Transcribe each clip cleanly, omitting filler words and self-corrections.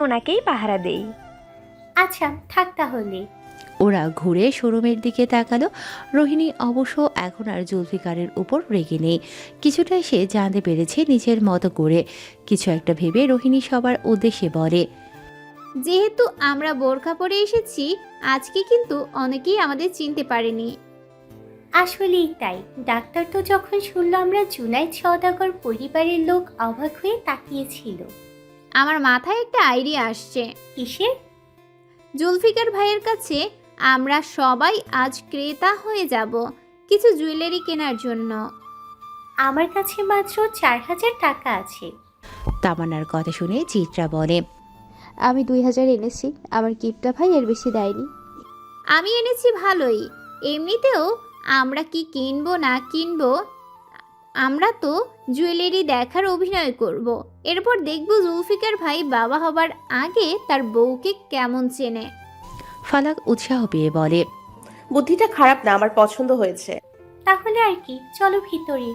ওনাকেই পাহারা দেই। আচ্ছা থাক তাহলে। ওরা ঘুরে শোরুমের দিকে তাকালো। রোহিণী অবশ্য এখন আর জুলফিকারের উপর রেগে নেই। কিছুটা সে জানতে পেরেছে নিজের মতো করে। কিছু একটা ভেবে রোহিণী সবার উদ্দেশ্যে বলে, যেহেতু আমরা বোরখা পরে এসেছি, আজকে কিন্তু অনেকেই আমাদের চিনতে পারেনি। আসলেই তাই। ডাক্তার তো যখন শুনল আমরা জুনাইদ সওদাগর পরিবারের লোক, অবাক হয়ে তাকিয়েছিল। আমার মাথায় একটা আইডিয়া আসছে। কিসের? জুলফিকার ভাইয়ের কাছে আমরা সবাই আজ ক্রেতা হয়ে যাব কিছু জুয়েলারি কেনার জন্য। আমার কাছে মাত্র 4,000 টাকা আছে। তামান্নার কথা শুনে চিত্রা বলে, আমি 2,000 এনেছি, আমার কিপটা ভাই এর বেশি দেয়নি। আমি এনেছি ভালোই। এমনিতেও আমরা কি কিনবো না কিনবো, আমরা তো জুয়েলারি দেখার অভিনয় করব। এরপর দেখব জুলফিকার ভাই বাবা হবার আগে তার বউকে কেমন চেনে। ফালাক উৎসাহ পেয়ে বলে, বুদ্ধিটা খারাপ না, আমার পছন্দ হয়েছে। তাহলে আর কি, চলো ভিতরে।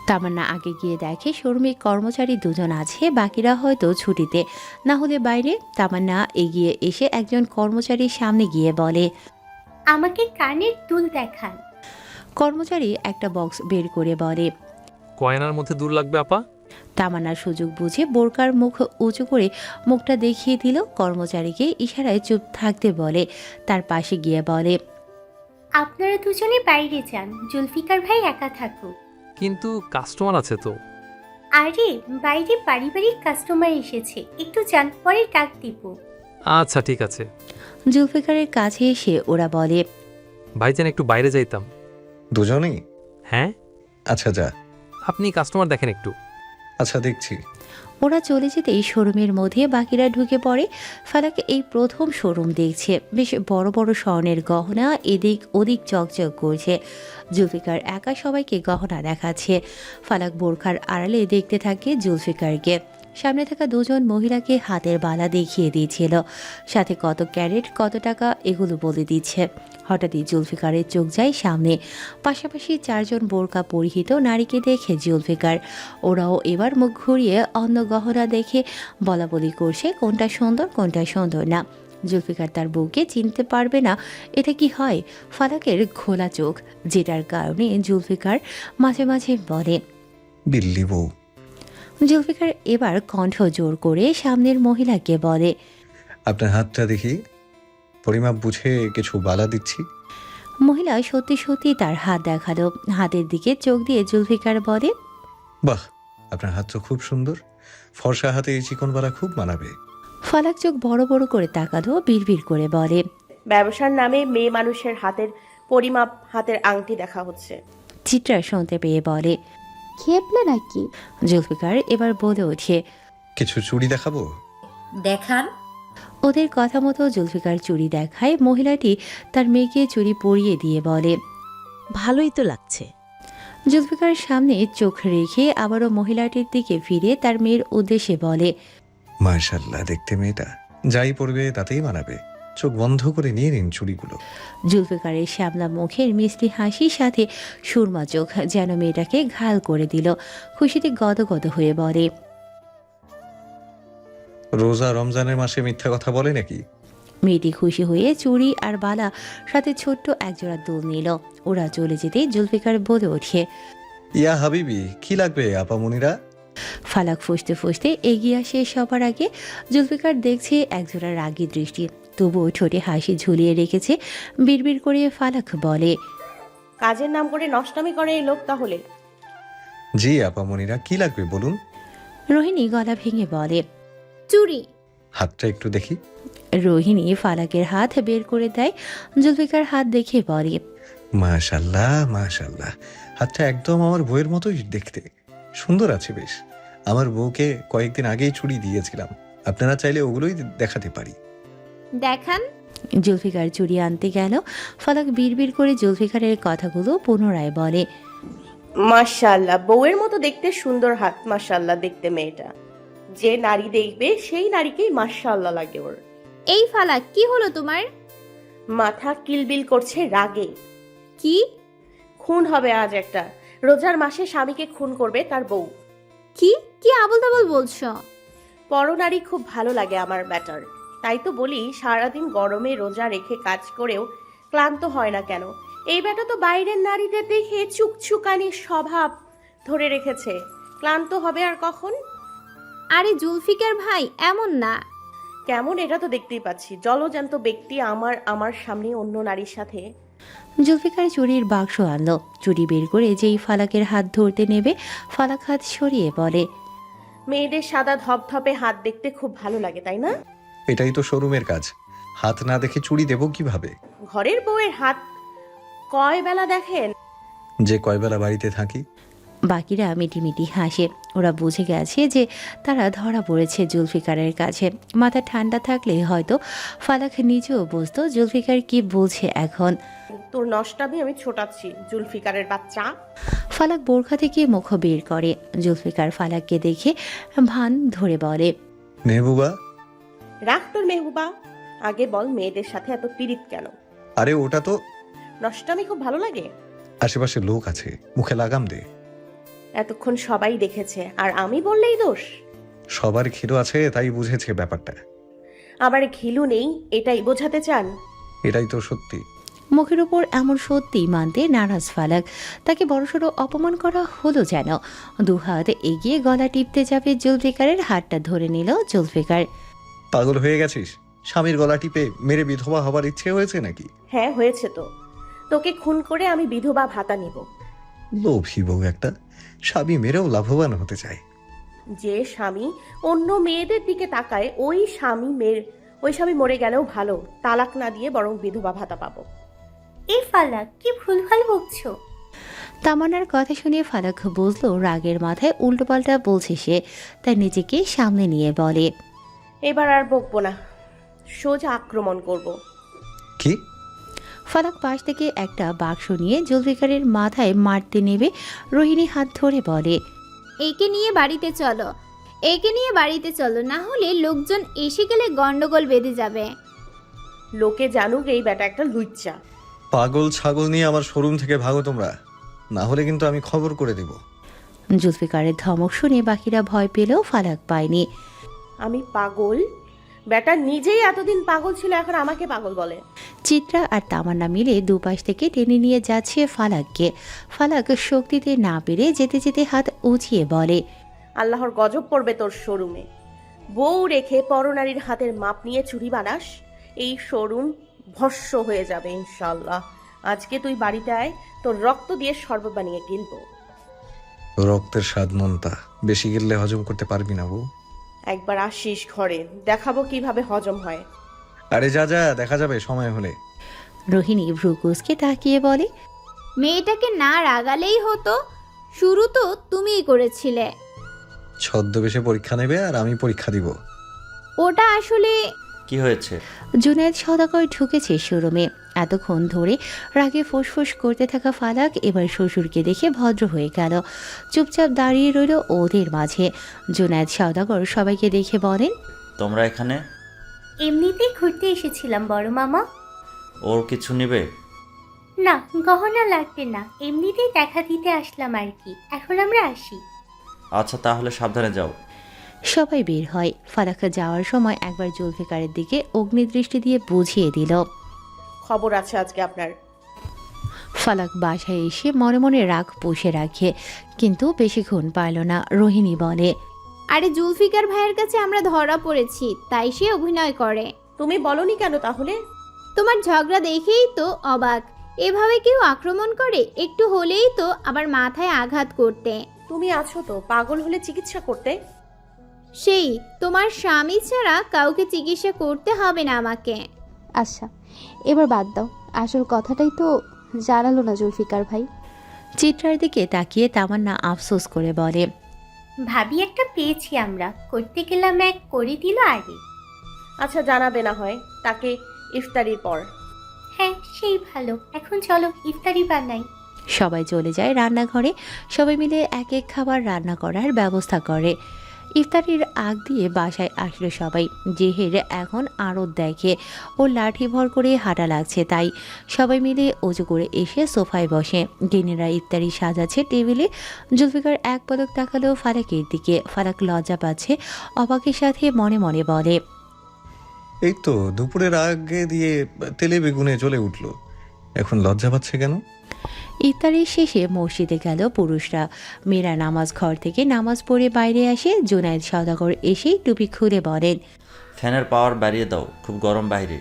তামান্না আগে গিয়ে দেখে শোরুমে কর্মচারী দুজন আছে, বাকিরা হয়তো ছুটিতে, না হলে বাইরে। তামান্না এগিয়ে এসে একজন কর্মচারীর সামনে গিয়ে বলে, আমাকে কানের দুল দেখান। কর্মচারী একটা বক্স বের করে বলে। কয়নার মধ্যে দূর লাগবে আপা? তামান্নার সুযোগ বুঝে বোরকার মুখ উঁচু করে মুখটা দেখিয়ে দিল। কর্মচারীকে ইশারায় চুপ থাকতে বলে। তার পাশে গিয়ে বলে, আপনারা দুজনে বাইরে যান, জুলফিকার ভাই একা থাকুক। কিন্তু কাস্টমার আছে তো। আরে বাইরে পারিবারিক কাস্টমার এসেছে, একটু যান, পরে ডাক দিব। আচ্ছা ঠিক আছে। জুলফিকারের কাছে এসে ওরা বলে, ভাইজান একটু বাইরে যাইতাম। দুজনেই? হ্যাঁ, আচ্ছা যা। আপনি কাস্টমার দেখেন একটু। আচ্ছা দেখছি। ওরা চলে যেতেই শোরুমের মধ্যে বাকিরা ঢুকে পড়ে। ফালাক এই প্রথম শোরুম দেখছে। বেশ বড় বড় স্বর্ণের গহনা এদিক ওদিক চকচক করছে। জুলফিকার একা সবাইকে গহনা দেখাচ্ছে। ফালাক বোরখার আড়ালে দেখতে থাকে জুলফিকারকে। সামনে থাকা দুজন মহিলাকে হাতের বালা দেখিয়ে দিয়েছিল, সাথে কত ক্যারেট কত টাকা এগুলো বলে দিচ্ছে। হঠাৎই জুলফিকারের চোখ যায় সামনে। পাশাপাশি চারজন বোরকা পরিহিত নারীকে দেখে জুলফিকার। ওরাও এবার মুখ ঘুরিয়ে অন্য গহনা দেখে বলা বলি করছে কোনটা সুন্দর না। জুলফিকার তার বউকে চিনতে পারবে না, এটা কি হয়? ফালাকের খোলা চোখ, যেটার কারণে জুলফিকার মাঝে মাঝে বলে, বিল্লি বউ। জুলফিকার এবার কণ্ঠ জোর করে সামনের মহিলাকে বলে, আপনার হাতটা দেখি, পরিমাপ বুঝে কিছু বালা দিচ্ছি। মহিলা সত্যি সত্যি তার হাত দেখালো। হাতের দিকে চোখ দিয়ে জুলফিকার বলে, বাহ, আপনার হাত তো খুব সুন্দর, ফর্সা হাতে এই চিকন বালা খুব মানাবে। ফালাক চোখ বড় বড় করে তাকালো, বিড়বিড় করে বলে, ব্যবসার নামে মেয়ে মানুষের হাতের পরিমাপ, হাতের আংটি দেখা হচ্ছে। চিত্রা শুনতে পেয়ে বলে। খেপলে নাকি? জুলফিকার এবার বলে ওঠে, কিছু চুড়ি দেখাবো? দেখান। ওদের কথা মতো জুলফিকার চুড়ি দেখায়। মহিলাটি তার মেয়েকে চুড়ি পরিয়ে দিয়ে বলে, ভালোই তো লাগছে। জুলফিকার সামনে চোখ রেখে আবারও মহিলাটির দিকে ফিরে তার মেয়ের উদ্দেশ্যে বলে, মাশাআল্লাহ, দেখতে মেয়েটা যাই পরবে তাতেই মানাবে। চোখ বন্ধ করে নিয়ে নিন চুড়িগুলো। জুলফিকারের শ্যামলা মুখের মিষ্টি হাসির সাথে সুরমা চোখ যেন মেয়েটাকে ঘায়াল করে দিল। খুশিতে গদগদ হয়ে বলে, রোজা রমজানের মাসে মিথ্যা কথা বলে নাকি? মেয়েটি খুশি হয়ে চুড়ি আর বালা সাথে ছোট্ট একজোড়া দুল নিল। ওরা চলে যেতে জুলফিকার বলে ওঠে, ইয়া হাবিবি, কি লাগবে আপামনিরা? ফালাক ফুসতে ফুসতে এগিয়ে আসে সবার আগে। জুলফিকার দেখছে একজোড়া রাগী দৃষ্টি, তবুও ঠোঁটে হাসি ঝুলিয়ে রেখেছে। বিড়বিড় করে ফালাক বলে, কাজের নাম করে নষ্টামি করে এই লোক তাহলে। জি আপামনিরা, কি লাগবে বলুন। রোহিণী গলা ভেঙে বলে, চুরি। হাতটা একটু দেখি। রোহিণী ফালাকের হাত বের করে দেয়। জুলফিকার হাত দেখে বলে, মাশাআল্লাহ মাশাআল্লাহ, হাতটা একদম আমার বউয়ের মতোই দেখতে, সুন্দর আছে বেশ। আমার বউকে কয়েকদিন আগেই চুড়ি দিয়েছিলাম, আপনারা চাইলে ওগুলোই দেখাতে পারি। দেখান। জুলফিকার চুড়ি আনতে গেল। ফালাক বিড়বিড় করে জুলফিকারের কথাগুলো পুনরায় বলে, মাশাআল্লাহ, বউয়ের মতো দেখতে সুন্দর হাত, মাশাআল্লাহ দেখতে মেয়েটা। যে নারী দেখবে সেই নারীকেই মাশাআল্লাহ লাগে ওর। এই ফালাক, কি হলো তোমার? মাথা কিলবিল করছে রাগে। কি? খুন হবে আজ একটা। রোজার মাসে স্বামীকে খুন করবে তার বউ। কি কি আবল তাবল বলছো? পরনারী খুব ভালো লাগে আমার ব্যাটার। তাই তো বলি সারাদিন গরমে রোজা রেখে কাজ করেও ক্লান্ত হয় না কেন। এই ব্যাটা তো বাইরের নারীদের দেখে চুকচুকানি স্বভাব ধরে রেখেছে, ক্লান্ত হবে আর কখন? আরে জুলফিকার ভাই এমন না। কেমন এটা তো দেখতেই পাচ্ছি, জলজান্ত ব্যক্তি আমার সামনে অন্য নারীর সাথে। জুলফিকার চুরির বাক্স আনলো, চুরি বের করে যেই ফালাকের হাত ধরতে নেবে ফালাক হাত সরিয়ে বলে, মেয়েদের সাদা ধপধপে হাত দেখতে খুব ভালো লাগে তাই না? এটাই তো শোরুমের কাজ, হাত না দেখে চুড়ি দেবো কিভাবে? ঘরের বউয়ের হাত কয় বেলা দেখেন? যে কয়বেলা বাড়িতে থাকি। বাকিরা মিটিমিটি হাসে। ওরা বুঝে গেছে যে তারা ধরা পড়েছে জুলফিকারের কাছে। মাথা ঠান্ডা থাকলে হয়তো ফালাক নিজেও বুঝতো জুলফিকার কি বলছে এখন। তোর নষ্টামি আমি ছোটাচ্ছি জুলফিকারের বাচ্চা। ফালাক বোরখা থেকে মুখ বের করে। জুলফিকার ফালাককে দেখে ভান ধরে বলে, মেহবুবা। রাখ তোর মেহবুবা, আগে বল মেয়েদের সাথে এত পীড়িত কেন? আরে ওটা তো নষ্টামি খুব ভালো লাগে। আশেপাশে লোক আছে, মুখে লাগাম দে। এতক্ষণ সবাই দেখেছে আর আমি বললেই দোষ? সবার খিদো আছে তাই বুঝেছে ব্যাপারটা। আবার ঘিলু নেই এটাই বোঝাতে চান? এটাই তো সত্যি। মুখের উপর এমন সত্যি মানতে নারাজ ফালাক। তাকে বড়সড় অপমান করা হলো যেন। দুহাত এগিয়ে গলা টিপতে যাবে জুলফিকারের হাতটা ধরে নিল জুলফিকার। পাগল হয়ে গেছিস? স্বামীর গলা টিপে মেরে বিধবা হবার ইচ্ছে হয়েছে নাকি? হ্যাঁ হয়েছে তো, তোকে খুন করে আমি বিধবা ভাতা নিব। লোভী বউ একটা, স্বামী মেরেও লাভবান হতে চায়। যে স্বামী অন্য মেয়েদের দিকে তাকায় ওই স্বামী মরে গেলেও ভালো, তালাক না দিয়ে বরং বিধবা ভাতা পাবো। এই ফালাক কি ভুলভাল বকছো? তামান্নার কথা শুনে ফালাক বুঝলো রাগের মাথায় উল্টোপাল্টা বলছে সে। তাই নিজেকে সামনে নিয়ে বলে, এবার আর বকবো না, সোজা আক্রমণ করব। কি? ফালাক পাশ থেকে একটা বাক্স নিয়ে জুলফিকারের মাথায় মারতে নেবে। রোহিণী হাত ধরে বলে, একে নিয়ে বাড়িতে চলো, একে নিয়ে বাড়িতে চলো, না হলে লোকজন এসে গেলে গন্ডগোল বেঁধে যাবে। লোকে জানুক এই ব্যাটা একটা লুচ্চা। পাগল ছাগল নিয়ে আমার শোরুম থেকে ভাগো তোমরা, না হলে কিন্তু আমি খবর করে দেব। জুলফিকারের ধমক শুনে বাকিরা ভয় পেলেও ফালাক পায়নি। আমি পাগল? ব্যাটা নিজেই এতদিন পাগল ছিল, এখন আমাকে পাগল বলে। চিত্রা আর তামান্না মিলে দুপাশ থেকে টেনে নিয়ে যাচ্ছে ফালাককে। ফালাক শক্তিতে না পেরে যেতে যেতে হাত উঁচিয়ে বলে, আল্লাহর গজব পড়বে তোর শোরুমে। বউ রেখে পরনারীর হাতের মাপ নিয়ে চুরি বানাস, এই শোরুম ভস্য হয়ে যাবে ইনশাল্লাহ। আজকে তুই বাড়িতে আয়, তোর রক্ত দিয়ে শরবত বানিয়ে গিলবো। রক্তের স্বাদ মনতা, বেশি গেলে হজম করতে পারবি না বউ। একবার আসিস ঘরে, দেখাবো কিভাবে হজম হয়। আরে যা যা, দেখা যাবে সময় হলে। রোহিণী ভ্রুকুসকে তাকিয়ে বলে, মেয়েটাকে না রাগালেই হতো, শুরু তো তুমিই করেছিলে। ছদ্মবেশে পরীক্ষা নেবে আর আমি পরীক্ষা দিব। ওটা আসলে কি হয়েছে? জুনায়েদ সওদাগর ঢুকেছে শোরুমে। এতক্ষণ ধরে রাগে ফুসফুস করতে থাকা ফালাক এবার শ্বশুরকে দেখে ভদ্র হয়ে গেল। চুপচাপ দাঁড়িয়ে রইল ওদের মাঝে। জুনায়েদ সওদাগর সবাইকে দেখে বলেন, তোমরা এখানে? এমনিতেই ঘুরতে এসেছিলাম বড় মামা। ওর কিছু নেবে? না, গহনা লাগবে না, এমনিতেই দেখা দিতে আসলাম আর কি। এখন আমরা আসি। আচ্ছা তাহলে সাবধানে যাও। সবাই বের হয়। ফালাক যাওয়ার সময় একবার জুলফিকারের দিকে অগ্নিদৃষ্টি দিয়ে বুঝিয়ে দিল। খবর আছে আজকে আপনার। ফালাক বাসায় এসে মনে মনে রাগ পুষে রাখে, কিন্তু বেশিক্ষণ পাইল না। রোহিণী বলে, আরে জুলফিকার ভাইয়ের কাছে আমরা ধরা পড়েছি, তাই সে অভিনয় করে। তুমি বলনি কেন তাহলে? তোমার ঝগড়া দেখেই তো অবাক। এভাবে কেউ আক্রমণ করে? একটু হলেই তো আবার মাথায় আঘাত করতে। তুমি আছো তো, পাগল হলে চিকিৎসা করতে। সেই তোমার স্বামী ছাড়া কাউকে চিকিৎসা করতে হবে না আমাকে। আচ্ছা এবার বাদ দাও, আসল কথাটাই তো জানালো না জুলফিকার ভাই। চিত্রার দিকে তাকিয়ে তামান্না আফসোস করে বলে, ভাবি একটা পেয়েছি আমরা, করতে গেলাম এক করে দিল আগে। আচ্ছা জানাবে না হয় তাকে ইফতারির পর। হ্যাঁ সেই ভালো, এখন চলো ইফতারি বানাই। সবাই চলে যায় রান্নাঘরে। সবাই মিলে এক এক খাবার রান্না করার ব্যবস্থা করে। ইফতারির আগ দিয়ে বাসায় আসলো সবাই। জেহের এখন আরও দেখে ও লাঠি ভর করে হাঁটা লাগছে, তাই সবাই মিলে অজু করে এসে সোফায় বসে। গিনিরা ইফতারি সাজাচ্ছে টেবিলে। জুলফিকার এক পলক তাকালো ফারাকের দিকে। ফারাক লজ্জা পাচ্ছে, অবাকের সাথে মনে মনে বলে, এই তো দুপুরের আগে দিয়ে তেলে বেগুনে জ্বলে উঠলো, এখন লজ্জা পাচ্ছে কেন? ইফতারের শেষে মসজিদে গেল পুরুষরা। মেয়েরা নামাজ ঘর থেকে নামাজ পড়ে বাইরে আসে। জুনায়েদ সওদাগর এসেই টুপি খুলে বলেন, ফ্যানের পাওয়ার বাড়িয়ে দাও, খুব গরম বাইরে।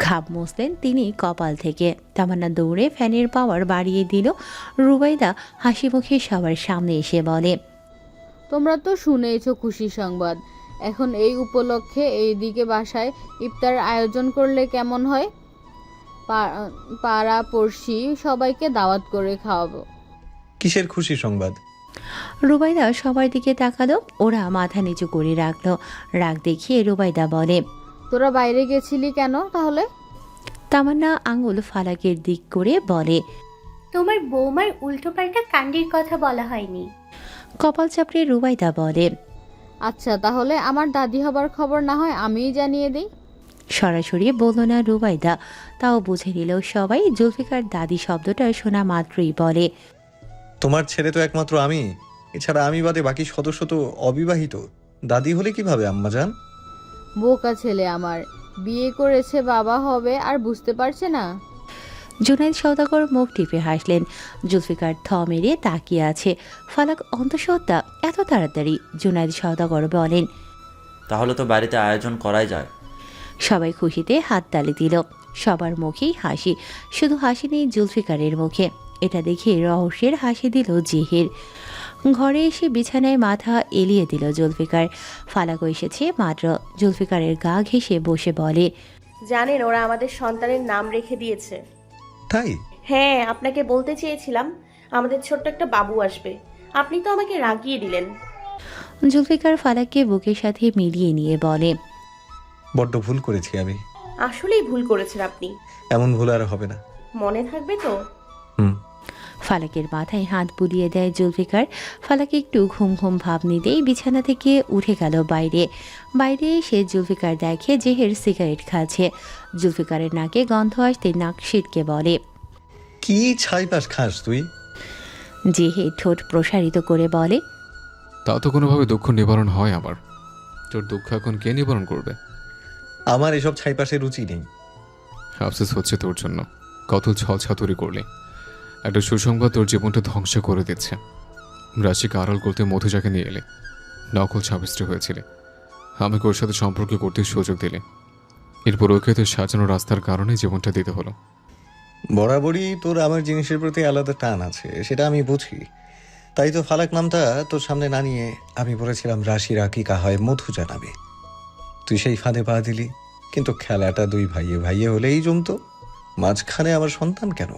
ঘাম মুছলেন তিনি কপাল থেকে। তামান্না দৌড়ে ফ্যানের পাওয়ার বাড়িয়ে দিল। রুবাইদা হাসি মুখে সবার সামনে এসে বলে, তোমরা তো শুনেইছো খুশি সংবাদ। এখন এই উপলক্ষে এইদিকে বাসায় ইফতার আয়োজন করলে কেমন হয়? পাড়া পড়শি সবাইকে দাওয়াত করে খাওয়াবো। কিসের খুশি সংবাদ? রুবাইদা সবার দিকে তাকালো। ওরা মাথা নিচু করে রাখলো। রাগ দেখিয়ে রুবাইদা বলে, তোরা বাইরে গেছিলি কেন তাহলে? তামান্না আঙুল ফালাকের দিক করে বলে, তোমার বৌমার উল্টোপাল্টা কাণ্ডের কথা বলা হয়নি। কপাল চাপড়ে রুবাইদা বলে, আচ্ছা তাহলে আমার দাদি হবার খবর না হয় আমিই জানিয়ে দিই। সরাসরি বলল না রুবাইদা, তাও বুঝে নিল সবাই। জুলফিকার দাদি শব্দটা শোনা মাত্রই বলে, তোমার ছেলে তো একমাত্র আমি, এছাড়া আমি বাদে বাকি সদস্য তো অবিবাহিত। দাদি হলে কিভাবে আম্মাজান? বোকা ছেলে আমার, বিয়ে করেছে বাবা হবে আর বুঝতে পারছে না। জুনায়েদ সওদাগর মুখ টিপে হাসলেন। জুলফিকার থ মেরে তাকিয়ে আছে। ফালাক অন্তঃসত্ত্বা এত তাড়াতাড়ি? জুনায়েদ সওদাগর বলেন, তাহলে তো বাড়িতে আয়োজন করাই যায়। সবাই খুশিতে হাততালি দিল। সবার মুখেই হাসি, শুধু হাসি নেই জুলফিকারের মুখে। এটা দেখে রহস্যের হাসি দিল জেহের। ঘরে এসে বিছানায় মাথা এলিয়ে দিল জুলফিকার। ফালাকও এসেছে মাত্র। জুলফিকারের গা ঘেঁষে বসে বলে, জানেন ওরা আমাদের সন্তানের নাম রেখে দিয়েছে। তাই? হ্যাঁ, আপনাকে বলতে চেয়েছিলাম আমাদের ছোট্ট একটা বাবু আসবে, আপনি তো আমাকে রাগিয়ে দিলেন। জুলফিকার ফালাককে বুকের সাথে মিলিয়ে নিয়ে বলে, বড্ড ভুল করেছি আমি। আসলেই ভুল করেছেন আপনি। এমন ভুল আর হবে না। মনে থাকবে তো? হুম। ফালাকের মাথায় হাত বুলিয়ে দেয় জুলফিকার। ফালাকে একটু ঘুম ঘুম ভাব নিতেই বিছানা থেকে উঠে গেল বাইরে। বাইরে এসে জুলফিকার দেখে জেহের সিগারেট খাচ্ছে। জুলফিকারের নাকে গন্ধ আসতে নাক সিটকে বলে, কি ছাইপাস খাস তুই? জেহে ঠোঁট প্রসারিত করে বলে, তা তো কোনোভাবে দুঃখ নিবারণ হয় আমার। তোর দুঃখ এখন কে নিবারণ করবে? আমার এসব ছাইপাসের রুচি নেই। আফসোস হচ্ছে তোর জন্য। কত ছলছাতুরি করলি। একটা সুসংবাদ তোর জীবনটা ধ্বংস করে দিচ্ছে। রাশিকে আড়াল করতে মধুজাকে নিয়ে এলে, নকল স্বামী হয়েছিলে। আমাকে ওর সাথে সম্পর্ক করতে সুযোগ দিলে। এরপর ওকে তোর সাজানো রাস্তার কারণে জীবনটা দিতে হলো। বরাবরই তোর আমার জিনিসের প্রতি আলাদা টান আছে, সেটা আমি বুঝি। তাই তো ফালাক নামটা তোর সামনে না নিয়ে আমি বলেছিলাম রাশির আকিকা হয় মধুজা নামে। তুই সেই ফাঁদে পা দিলি। কিন্তু খেলাটা দুই ভাইয়ে ভাইয়ে হলেই জমতো, মাঝখানে আমার সন্তান কেন?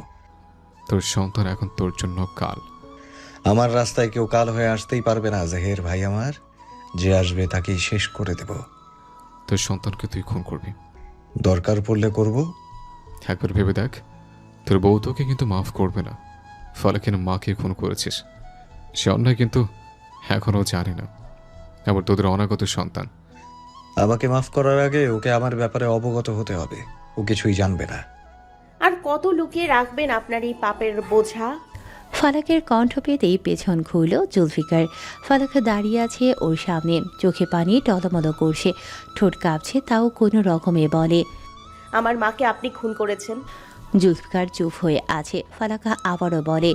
তোর সন্তান এখন তোর জন্য কাল। আমার রাস্তায় কেউ কাল হয়ে আসতেই পারবে না জেহের ভাই আমার। যে আসবে তাকেই শেষ করে দেব। তোর সন্তানকে তুই খুন করবি। দরকার পড়লে করব। একবার ভেবে দেখ, তোর বউ তোকে কিন্তু মাফ করবে না। ফালাকের মাকে খুন করেছিস, সে অন্যায় কিন্তু এখনও জানে না। আবার তোদের অনাগত সন্তান। আমাকে মাফ করার আগে ওকে আমার ব্যাপারে অবগত হতে হবে। ও কিছুই জানবে না। আর কত লুকিয়ে রাখবেন আপনার এই পাপের বোঝা? ফালাকের কণ্ঠ পেতেই পেছন ঘুরল জুলফিকার। ফালাক দাঁড়িয়ে আছে ওর সামনে, চোখে পানি টলমল করছে, ঠোঁট কাঁপছে, তাও কোনো রকমে বলে, আমার মাকে আপনি খুন করেছেন। জুলফিকার চুপ হয়ে আছে। ফালাকা আবারও বলে,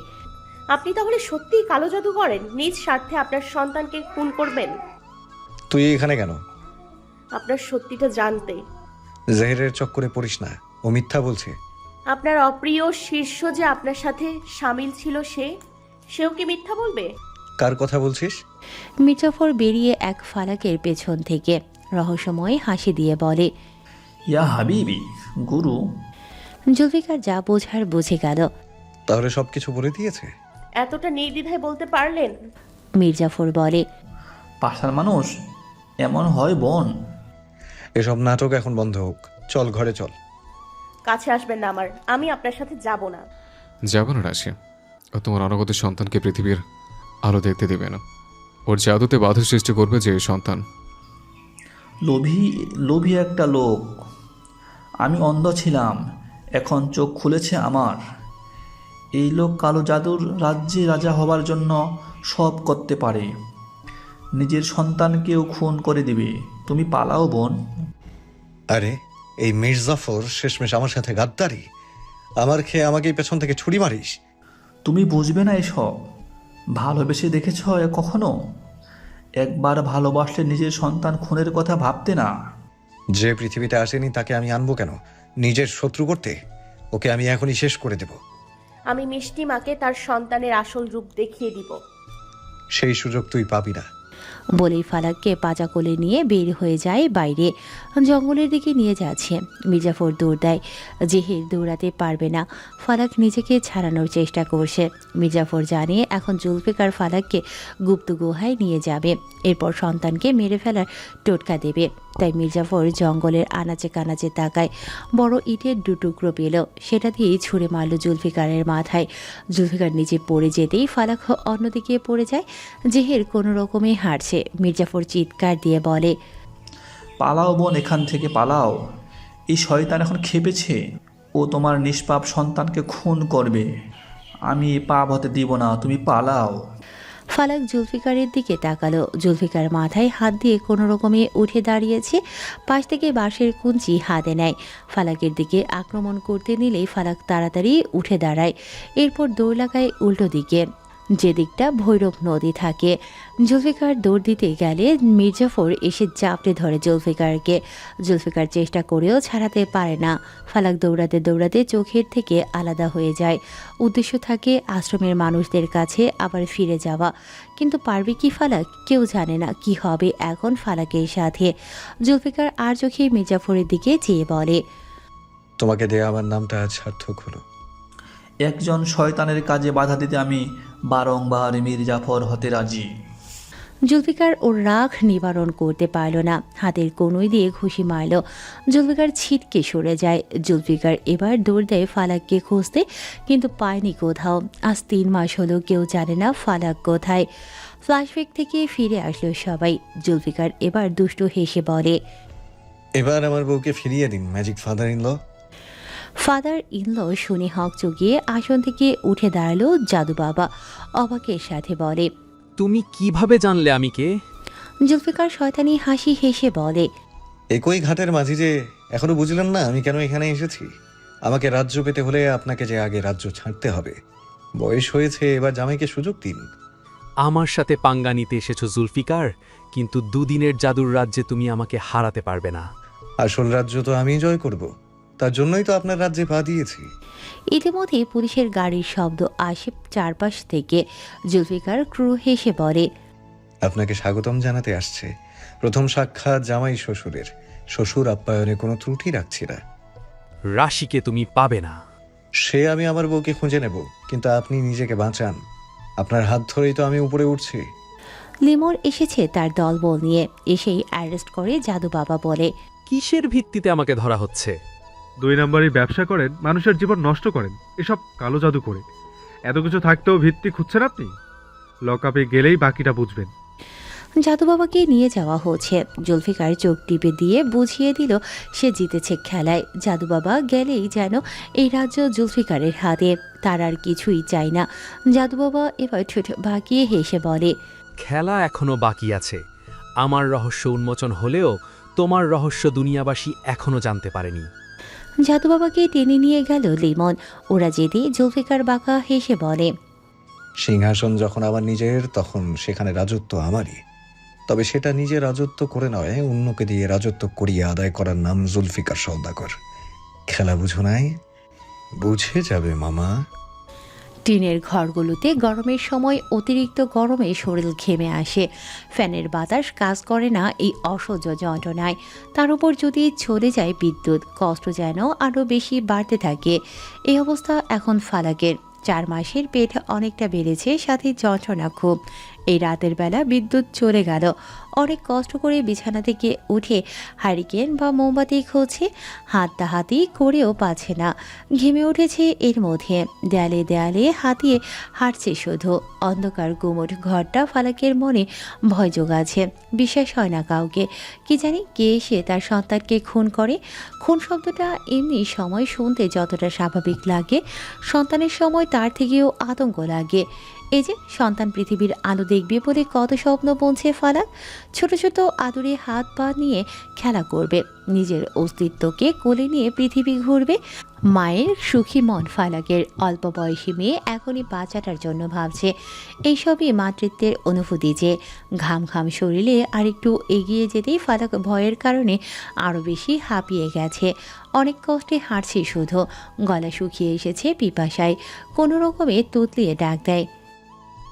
আপনি তাহলে সত্যিই কালো জাদু করেন? নিজ স্বার্থে আপনার সন্তানকে খুন করবেন? তুই এখানে কেন? আপনার সত্যিটা জানতে। জেহেরের চক্করে পড়িস না, ও মিথ্যা বলছে। আপনার অপ্রিয় শীর্ষ যে আপনার সাথে সামিল ছিল, সেও কি মিথ্যা বলবে? কার কথা বলছিস? মির্জাফর বেরিয়ে এক ফালাকের পেছন থেকে রহস্যময় হাসি দিয়ে বলে, ইয়া হাবিবি গুরু। জুলফিকার যা বোঝার বুঝে গেল। তাহলে সবকিছু বলে দিয়েছে? এতটা নির্দ্বিধায় বলতে পারলেন? মির্জাফর বলে, পাশার মানুষ এমন হয় বোন। এসব নাটক এখন বন্ধ হোক, চল ঘরে চল। কাছে আসবেন না আমার, আমি আপনার সাথে যাব না। যাব না রাশি। ও তোমার অনাগত সন্তানকে পৃথিবীর আলো দেখতে দেবে না। ও ওর জাদুতে বাধা সৃষ্টি করবে যে সন্তান। লোভী লোভী একটা লোক। আমি অন্ধ ছিলাম, এখন চোখ খুলেছে আমার। এই লোক কালো জাদুর রাজ্যে রাজা হবার জন্য সব করতে পারে। নিজের সন্তানকেও খুন করে দিবে। তুমি পালাও বোন। আরে এই মির্জাফর শেষমেশ আমার সাথে গাদ্দারি। আমার খেয়ে আমাকে পেছন থেকে ছুরি মারিস। তুমি বুঝবে না এসব। ভালোবেসে দেখেছ কখনো? একবার ভালোবাসলে নিজের সন্তান খুনের কথা ভাবতে না। যে পৃথিবীতে আসেনি তাকে আমি আনবো কেন নিজের শত্রু করতে? ওকে আমি এখনই শেষ করে দেব। আমি মিষ্টি মাকে তার সন্তানের আসল রূপ দেখিয়ে দিব। সেই সুযোগ তুই পাবি না। বলেই ফালাককে পাজা কোলে নিয়ে বের হয়ে যায় বাইরে। জঙ্গলের দিকে নিয়ে যাচ্ছে। মির্জাফর দৌড় দেয়। জেহের দৌড়াতে পারবে না। ফালাক নিজেকে ছাড়ানোর চেষ্টা করছে। মির্জাফর জানে এখন জুলফিকার ফালাককে গুপ্ত গুহায় নিয়ে যাবে, এরপর সন্তানকে মেরে ফেলার টোটকা দেবে। তাই মির্জাফর জঙ্গলের আনাচে কানাচে তাকায়। বড় ইটের দুটুকরো পেল, সেটা দিয়েই ছুঁড়ে মারল জুলফিকারের মাথায়। জুলফিকার নিচে পড়ে যেতেই ফালাক অন্যদিকে পড়ে যায়। জেহের কোনো রকমে হারছে। মির্জাফর চিৎকার দিয়ে বলে, পালাও বোন, এখান থেকে পালাও। এই শয়তান এখন খেপেছে। ও তোমার নিষ্পাপ সন্তানকে খুন করবে। আমি এ পাপ হতে দিব না। তুমি পালাও। ফালাক জুলফিকারের দিকে তাকালো। জুলফিকার মাথায় হাত দিয়ে কোনো রকমে উঠে দাঁড়িয়েছে। পাশ থেকে বাঁশের কুঞ্চি হাতে নেয়। ফালাকের দিকে আক্রমণ করতে নিলেই ফালাক তাড়াতাড়ি উঠে দাঁড়ায়। এরপর দৌড় লাগায় উল্টো দিকে, যে দিকটা ভৈরব নদী থাকে। জুলফিকার দৌড় দিতে গেলে মির্জাফর এসে চাপড়ে ধরে জুলফিকারকে। জুলফিকার চেষ্টা করেও ছাড়াতে পারে না। ফালাক দৌড়াতে দৌড়াতে চোখের থেকে আলাদা হয়ে যায়। উদ্দেশ্য থাকে আশ্রমের মানুষদের কাছে আবার ফিরে যাওয়া, কিন্তু পারবে কি ফালাক? কেউ জানে না কি হবে এখন ফালাকের সাথে। জুলফিকার আর চোখে মির্জাফরের দিকে চেয়ে বলে, তোমাকে দেয়া আমার নামটা আজ সার্থক হলো। একজন শয়তানের কাজে বাধা দিতে আমি বারংবার মির্জাফর হতে রাজি। জুলফিকার ওর রাগ নিবারণ করতে পারল না। হাতের কনুই দিয়ে ঘুষি মারল। জুলফিকার ছিটকে সরে যায়। জুলফিকার এবার দৌড় দেয় ফালাককে খুঁজতে, কিন্তু পায়নি কোথাও। আজ 3 মাস হলো কেউ জানে না ফালাক কোথায়। ফ্ল্যাশব্যাক থেকে ফিরে আসলো সবাই। জুলফিকার এবার দুষ্টু হেসে বলে, এবার আমার বউকে ফিরিয়ে দিন magic father in law. Father in law শুনে হক চুকিয়ে আসন থেকে উঠে দাঁড়ালো। জাদু বাবা অবাকের সাথে বলে, তুমি কিভাবে জানলে আমি কে? জুলফিকার শয়তানি হাসি হেসে বলে, একই ঘাটের মাঝি যে এখনো বুঝলেন না আমি কেন এখানে এসেছি? আমাকে রাজ্য পেতে হলে আপনাকে যে আগে রাজ্য ছাড়তে হবে। বয়স হয়েছে, এবার জামাইকে সুযোগ দিন। আমার সাথে পাঙ্গা নিতে এসেছো জুলফিকার, কিন্তু 2 দিনের জাদুর রাজ্যে তুমি আমাকে হারাতে পারবে না। আসল রাজ্য তো আমি জয় করব, তার জন্যই তো আপনার রাজ্যে পা দিয়েছি। ইতিমধ্যে পুলিশের গাড়ির শব্দ আসে চারপাশ থেকে। জুলফিকার ক্রু হেসে বলে, আপনাকে স্বাগতম জানাতে আসছে। প্রথম সাক্ষাৎ জামাই শ্বশুরের। শ্বশুর আপ্যায়নে কোনো ত্রুটি রাখছি না। রাশিকে তুমি পাবে না। সে আমি আমার বউকে খুঁজে নেব, কিন্তু আপনি নিজেকে বাঁচান। আপনার হাত ধরেই তো আমি উপরে উঠছি। লিমোর এসেছে তার দলবল নিয়ে। এসেই অ্যারেস্ট করে জাদু বাবা বলে, কিসের ভিত্তিতে আমাকে ধরা হচ্ছে? 2 নম্বরই ব্যবসা করেন, মানুষের জীবন নষ্ট করেন এসব কালো জাদু করে। এত কিছু থাকতেও ভিত্তি খুঁজছেন আপনি। লকআপে গেলেই বাকিটা বুঝবেন। জাদু বাবাকে নিয়ে যাওয়া হচ্ছে। জুলফিকার চোখ টিপে দিয়ে বুঝিয়ে দিল সে জিতেছে খেলায়। জাদু বাবা গেলেই যেন এই রাজ্য জুলফিকারের হাতে। তার আর কিছুই চাই না। জাদু বাবা এবার ঠোঁট বাঁকিয়ে হেসে বলে, খেলা এখনো বাকি আছে। আমার রহস্য উন্মোচন হলেও তোমার রহস্য দুনিয়াবাসী এখনো জানতে পারেনি। জাদু বাবাকে টেনে নিয়ে গেল লিমন। ওরা যেতে জুলফিকার বাঁকা হেসে বলে, সিংহাসন যখন আমার নিজের, তখন সেখানে রাজত্ব আমারই। তবে সেটা নিজে রাজত্ব করে নয়, অন্যকে দিয়ে রাজত্ব করিয়ে আদায় করার নাম জুলফিকার সওদাগর। খেলা বুঝো নাই? বুঝে যাবে মামা। টিনের ঘরগুলোতে গরমের সময় অতিরিক্ত গরমে শরীর ঘেমে আসে। ফ্যানের বাতাস কাজ করে না এই অসহ্য যন্ত্রণায়। তার উপর যদি চলে যায় বিদ্যুৎ, কষ্ট যেন আরও বেশি বাড়তে থাকে। এই অবস্থা এখন ফালাকের। 4 মাসের পেট অনেকটা বেড়েছে, সাথে যন্ত্রণা খুব। এই রাতের বেলা বিদ্যুৎ চলে গেল। অনেক কষ্ট করে বিছানা থেকে উঠে হারিকেন বা মোমবাতি খুঁজছে, হাতাহাতি করেও পাচ্ছে না। ঘেমে উঠেছে এর মধ্যে, দেয়ালে দেয়ালে হাতিয়ে হাঁটছে শুধু। অন্ধকার গুমট ঘরটা ফালাকের মনে ভয় জোগাচ্ছে। বিশ্বাস হয় না কাউকে। কি জানি কে এসে তার সন্তানকে খুন করে। খুন শব্দটা এমনি সময় শুনতে যতটা স্বাভাবিক লাগে, সন্তানের সময় তার থেকেও আতঙ্ক লাগে। এই যে সন্তান পৃথিবীর আলো দেখবে বলে কত স্বপ্ন বুনছে ফালাক। ছোট ছোট আদুরে হাত পা নিয়ে খেলা করবে, নিজের অস্তিত্বকে কোলে নিয়ে পৃথিবী ঘুরবে। মায়ের সুখী মন ফালাকের। অল্প বয়সী মেয়ে এখনই বাচ্চাটার জন্য ভাবছে। এইসবই মাতৃত্বের অনুভূতি যে। ঘাম ঘাম শরীরে আর একটু এগিয়ে যেতেই ফালাক ভয়ের কারণে আরও বেশি হাঁপিয়ে গেছে। অনেক কষ্টে হাঁটছে শুধু, গলা শুকিয়ে এসেছে পিপাসায়। কোনো রকমে তুতলিয়ে ডাক দেয়,